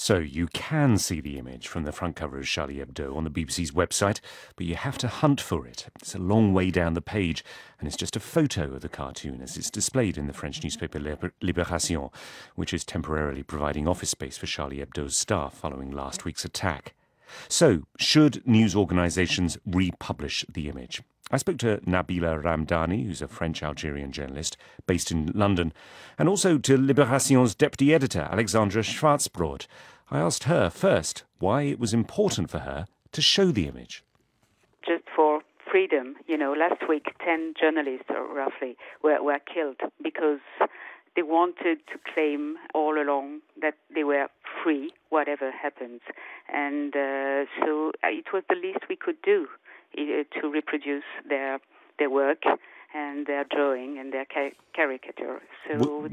So you can see the image from the front cover of Charlie Hebdo on the BBC's website, but you have to hunt for it. It's a long way down the page, and it's just a photo of the cartoon as it's displayed in the French newspaper Libération, which is temporarily providing office space for Charlie Hebdo's staff following last week's attack. So, should news organisations republish the image? I spoke to Nabila Ramdani, who's a French-Algerian journalist based in London, and also to Libération's deputy editor, Alexandra Scwartzbrod. I asked her first why it was important for her to show the image. Just for freedom, last week 10 journalists, roughly, were killed because they wanted to claim all along that they were free, whatever happens. And so it was the least we could do to reproduce their work and their drawing and their caricature. So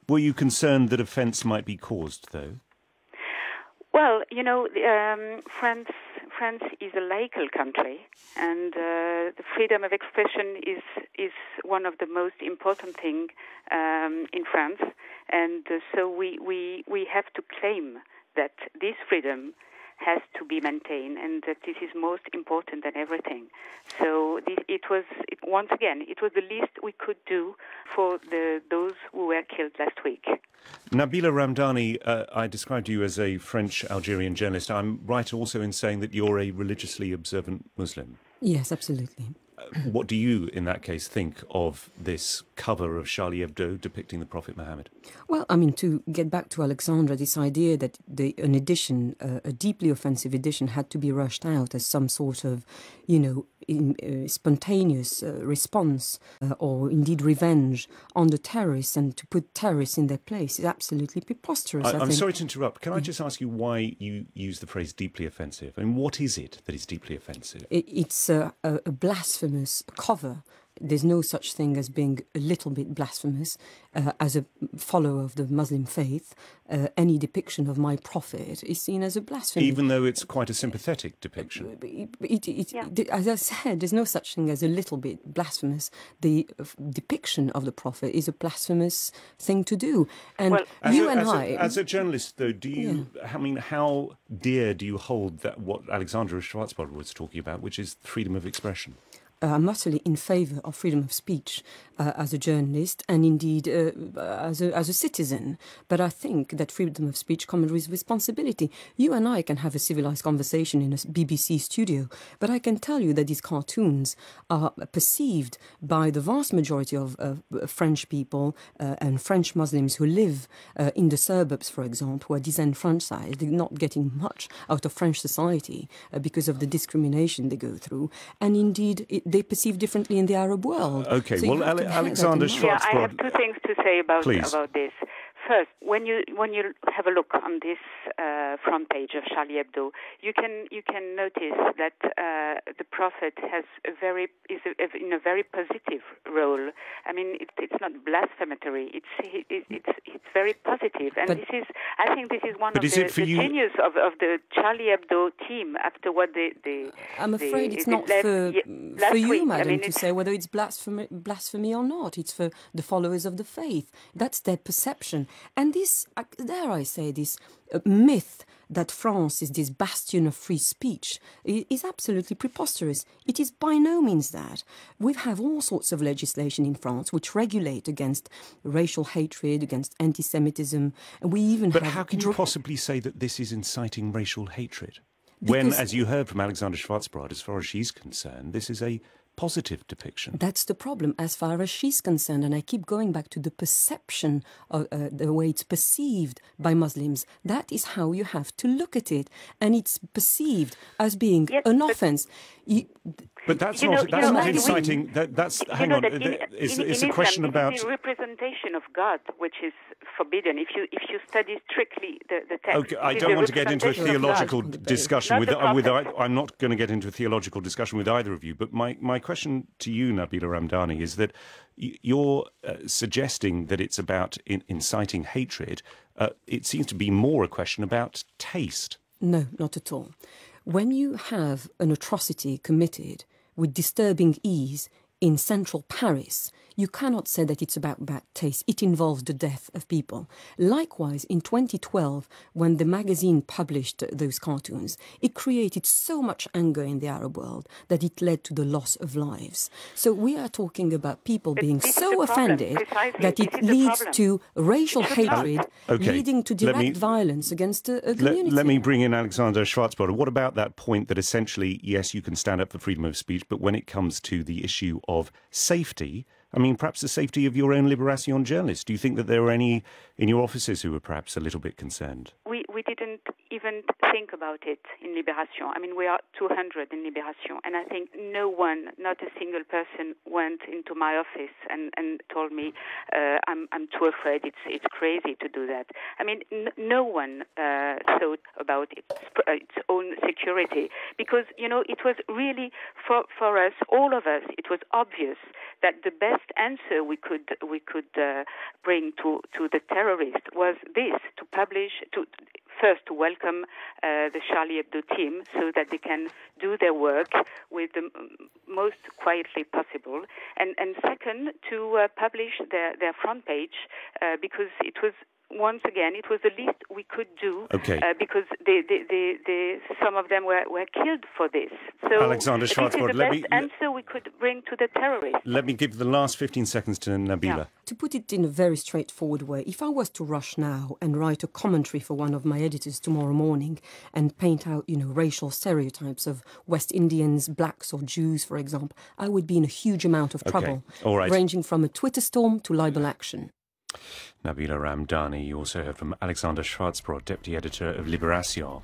Were you concerned that offence might be caused, though? Well, France is a laical country, and the freedom of expression is one of the most important things in France, and so we have to claim that this freedom has to be maintained, and that this is most important than everything. So it was the least we could do for those who were killed last week. Nabila Ramdani, I described you as a French-Algerian journalist. I'm right also in saying that you're a religiously observant Muslim. Yes, absolutely. What do you, in that case, think of this cover of Charlie Hebdo depicting the Prophet Muhammad? Well, I mean, to get back to Alexandra, this idea that an edition, a deeply offensive edition, had to be rushed out as some sort of, spontaneous response or indeed revenge on the terrorists and to put terrorists in their place is absolutely preposterous. I'm sorry to interrupt. Can I just ask you why you use the phrase deeply offensive? I mean, what is it that is deeply offensive? It's a blasphemous cover. There's no such thing as being a little bit blasphemous. As a follower of the Muslim faith, any depiction of my prophet is seen as a blasphemy. Even though it's quite a sympathetic depiction. As I said, there's no such thing as a little bit blasphemous. The depiction of the prophet is a blasphemous thing to do. And as a journalist, though, how dear do you hold that what Alexandra Scwartzbrod was talking about, which is freedom of expression? I'm utterly in favour of freedom of speech as a journalist and indeed as a citizen. But I think that freedom of speech comes with responsibility. You and I can have a civilised conversation in a BBC studio, but I can tell you that these cartoons are perceived by the vast majority of French people and French Muslims who live in the suburbs, for example, who are disenfranchised. They're not getting much out of French society because of the discrimination they go through. And indeed, they perceive differently in the Arab world. Okay, so Alexandra Scwartzbrod. I have two things to say about this. First, when you have a look on this front page of Charlie Hebdo, you can notice that the Prophet is in a very positive role. I mean, it's not blasphematory. It's very positive, and I think this is one of the genius of the Charlie Hebdo team after what they. I'm afraid it's not for you, madam, to say whether it's blasphemy or not. It's for the followers of the faith. That's their perception. And this, dare I say, this myth that France is this bastion of free speech is absolutely preposterous. It is by no means that. We have all sorts of legislation in France which regulate against racial hatred, against anti-Semitism, and we even But how can you possibly say that this is inciting racial hatred? When, as you heard from Alexandra Scwartzbrod, as far as she's concerned, this is a positive depiction. That's the problem as far as she's concerned, and I keep going back to the perception of the way it's perceived by Muslims. That is how you have to look at it, and it's perceived as being an offence. But that's not inciting. It's a question about the representation of God, which is forbidden. If you study strictly the text. Okay, I don't want to get into a theological discussion with. I'm not going to get into a theological discussion with either of you. But my question to you, Nabila Ramdani, is that you're suggesting that it's about inciting hatred. It seems to be more a question about taste. No, not at all. When you have an atrocity committed with disturbing ease in central Paris, you cannot say that it's about bad taste. It involves the death of people. Likewise, in 2012, when the magazine published those cartoons, it created so much anger in the Arab world that it led to the loss of lives. So we are talking about people being so offended that it leads to racial hatred, leading to direct violence against a community. Let me bring in Alexandra Scwartzbrod. What about that point that essentially, yes, you can stand up for freedom of speech, but when it comes to the issue of safety, I mean, perhaps the safety of your own Libération journalists. Do you think that there are any in your offices who are perhaps a little bit concerned? We didn't even think about it in Libération. I mean, we are 200 in Libération, and I think no one, not a single person, went into my office and told me, I'm too afraid, it's crazy to do that. I mean, no one thought about its own security, because, you know, it was really, for us, all of us, it was obvious that the best answer we could bring to the terrorist was this: to publish, first to welcome the Charlie Hebdo team so that they can do their work with the most quietly possible, and second to publish their front page because it was. Once again, it was the least we could do because some of them were killed for this. So Alexandra Scwartzbrod, this is the best answer we could bring to the terrorists. Let me give the last 15 seconds to Nabila. Yeah. To put it in a very straightforward way, if I was to rush now and write a commentary for one of my editors tomorrow morning and paint out, you know, racial stereotypes of West Indians, blacks or Jews, for example, I would be in a huge amount of trouble, ranging from a Twitter storm to libel action. Nabila Ramdani. You also heard from Alexandra Scwartzbrod, deputy editor of Libération.